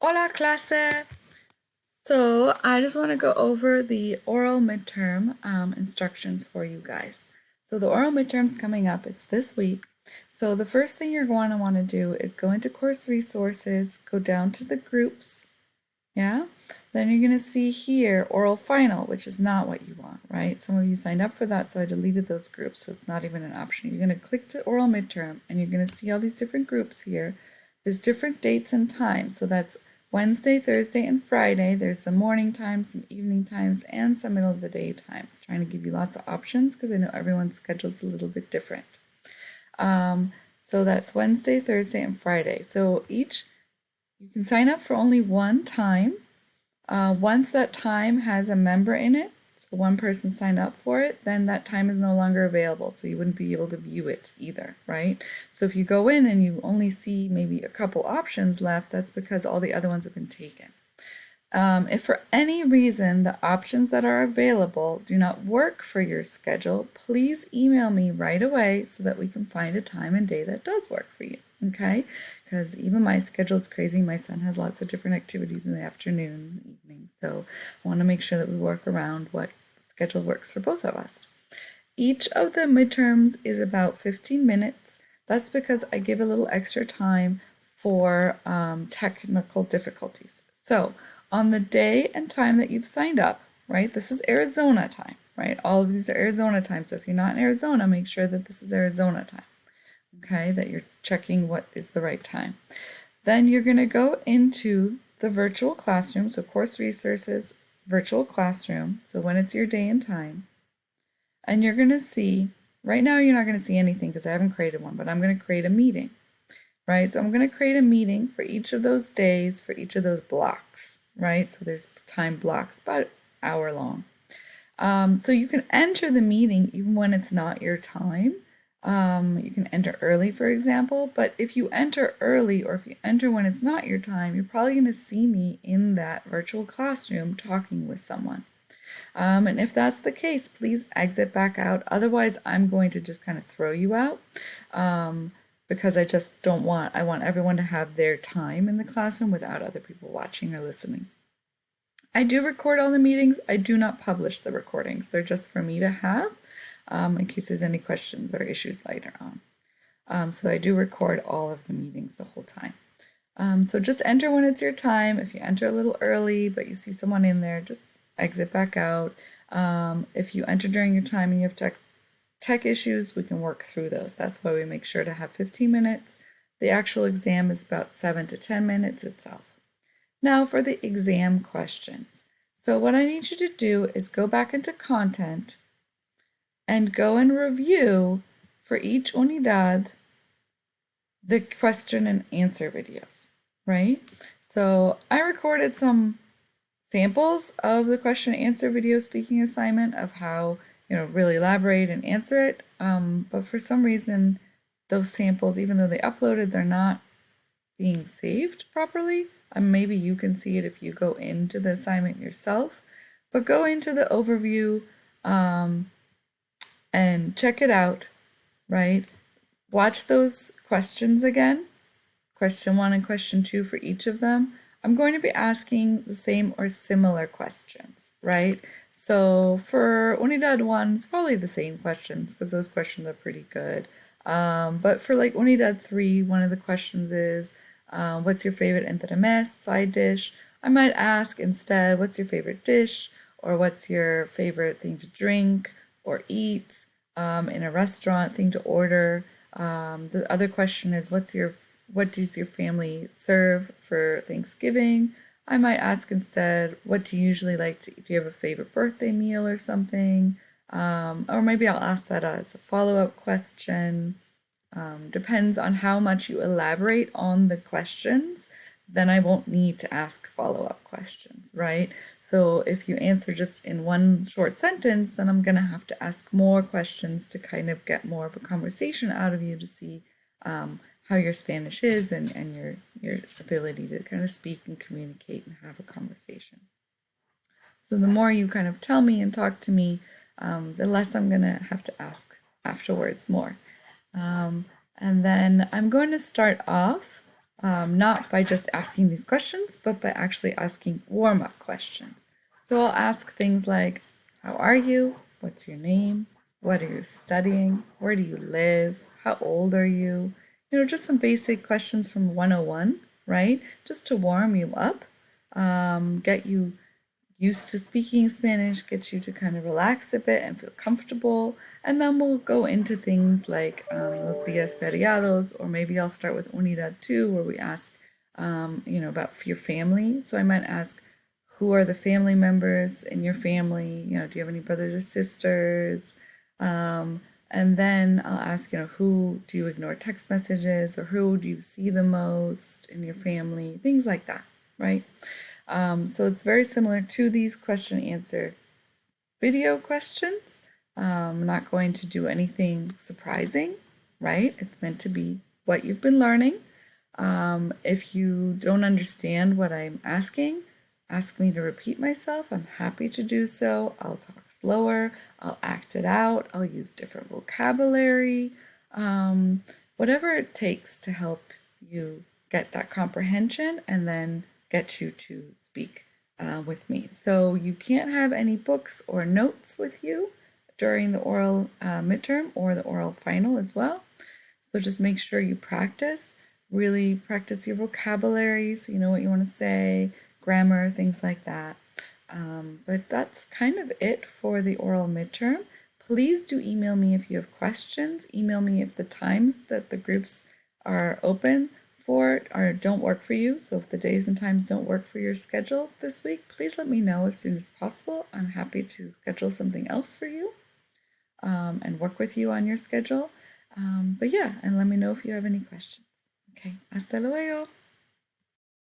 Hola, clase! So I just want to go over the oral midterm instructions for you guys. So the oral midterm's coming up. It's this week. So the first thing you're going to want to do is go into course resources, go down to the groups, yeah? Then you're going to see here oral final, which is not what you want, right? Some of you signed up for that, so I deleted those groups, so it's not even an option. You're going to click to oral midterm, and you're going to see all these different groups here. There's different dates and times, so that's Wednesday, Thursday, and Friday. There's some morning times, some evening times, and some middle of the day times. Trying to give you lots of options because I know everyone's schedule is a little bit different. So that's Wednesday, Thursday, and Friday. So each, you can sign up for only one time. Once that time has a member in it, so one person signed up for it, then that time is no longer available, so you wouldn't be able to view it either, right? So if you go in and you only see maybe a couple options left, that's because all the other ones have been taken. If for any reason the options that are available do not work for your schedule, please email me right away so that we can find a time and day that does work for you, okay? Because even my schedule is crazy. My son has lots of different activities in the afternoon and evening, so I want to make sure that we work around what schedule works for both of us. Each of the midterms is about 15 minutes. That's because I give a little extra time for technical difficulties. So on the day and time that you've signed up, right, this is Arizona time, right? All of these are Arizona time. So if you're not in Arizona, make sure that this is Arizona time, okay, that you're checking what is the right time. Then you're going to go into the virtual classroom, so course resources, virtual classroom, so when it's your day and time. And you're going to see, right now you're not going to see anything because I haven't created one, but I'm going to create a meeting, right? So I'm going to create a meeting for each of those days, for each of those blocks, right? So there's time blocks, about an hour long. So you can enter the meeting even when it's not your time. You can enter early, for example, but if you enter early or if you enter when it's not your time, you're probably going to see me in that virtual classroom talking with someone. And if that's the case, please exit back out. Otherwise, I'm going to just kind of throw you out because I just don't want, I want everyone to have their time in the classroom without other people watching or listening. I do record all the meetings. I do not publish the recordings. They're just for me to have in case there's any questions or issues later on. So I do record all of the meetings the whole time. So just enter when it's your time. If you enter a little early, but you see someone in there, just exit back out. If you enter during your time and you have tech issues, we can work through those. That's why we make sure to have 15 minutes. The actual exam is about 7 to 10 minutes itself. Now for the exam questions. So what I need you to do is go back into content and go and review for each unidad the question and answer videos, right? So I recorded some samples of the question and answer video speaking assignment of how, really elaborate and answer it. But for some reason, those samples, even though they uploaded, they're not being saved properly. Maybe you can see it if you go into the assignment yourself, but go into the overview and check it out, right? Watch those questions again, question 1 and question 2 for each of them. I'm going to be asking the same or similar questions, right? So for Unidad 1, it's probably the same questions because those questions are pretty good. But for like Unidad 3, one of the questions is, what's your favorite entremés, side dish? I might ask instead, what's your favorite dish? Or what's your favorite thing to drink or eat in a restaurant, thing to order? The other question is, what does your family serve for Thanksgiving? I might ask instead, what do you usually like to eat? Do you have a favorite birthday meal or something? Or maybe I'll ask that as a follow-up question. Depends on how much you elaborate on the questions, then I won't need to ask follow-up questions, right? So if you answer just in one short sentence, then I'm going to have to ask more questions to kind of get more of a conversation out of you to see how your Spanish is and your ability to kind of speak and communicate and have a conversation. So the more you kind of tell me and talk to me, the less I'm going to have to ask afterwards more. And then I'm going to start off not by just asking these questions, but by actually asking warm-up questions. So I'll ask things like, how are you? What's your name? What are you studying? Where do you live? How old are you? Just some basic questions from 101, right? Just to warm you up, get you used to speaking Spanish, get you to kind of relax a bit and feel comfortable. And then we'll go into things like los días feriados, or maybe I'll start with Unidad 2, where we ask, about your family. So I might ask, who are the family members in your family? Do you have any brothers or sisters? And then I'll ask, who do you ignore text messages, or who do you see the most in your family? Things like that, right? So it's very similar to these question answer video questions. I'm not going to do anything surprising, right? It's meant to be what you've been learning. If you don't understand what I'm asking, ask me to repeat myself. I'm happy to do so. I'll talk slower. I'll act it out. I'll use different vocabulary. Whatever it takes to help you get that comprehension and then get you to speak with me. So you can't have any books or notes with you during the oral midterm or the oral final as well. So just make sure you practice, really practice your vocabulary so you know what you want to say, grammar, things like that. But that's kind of it for the oral midterm. Please do email me if you have questions. Email me if the times that the groups are open for or don't work for you. So if the days and times don't work for your schedule this week, please let me know as soon as possible. I'm happy to schedule something else for you and work with you on your schedule. But yeah, and let me know if you have any questions. Okay, hasta luego.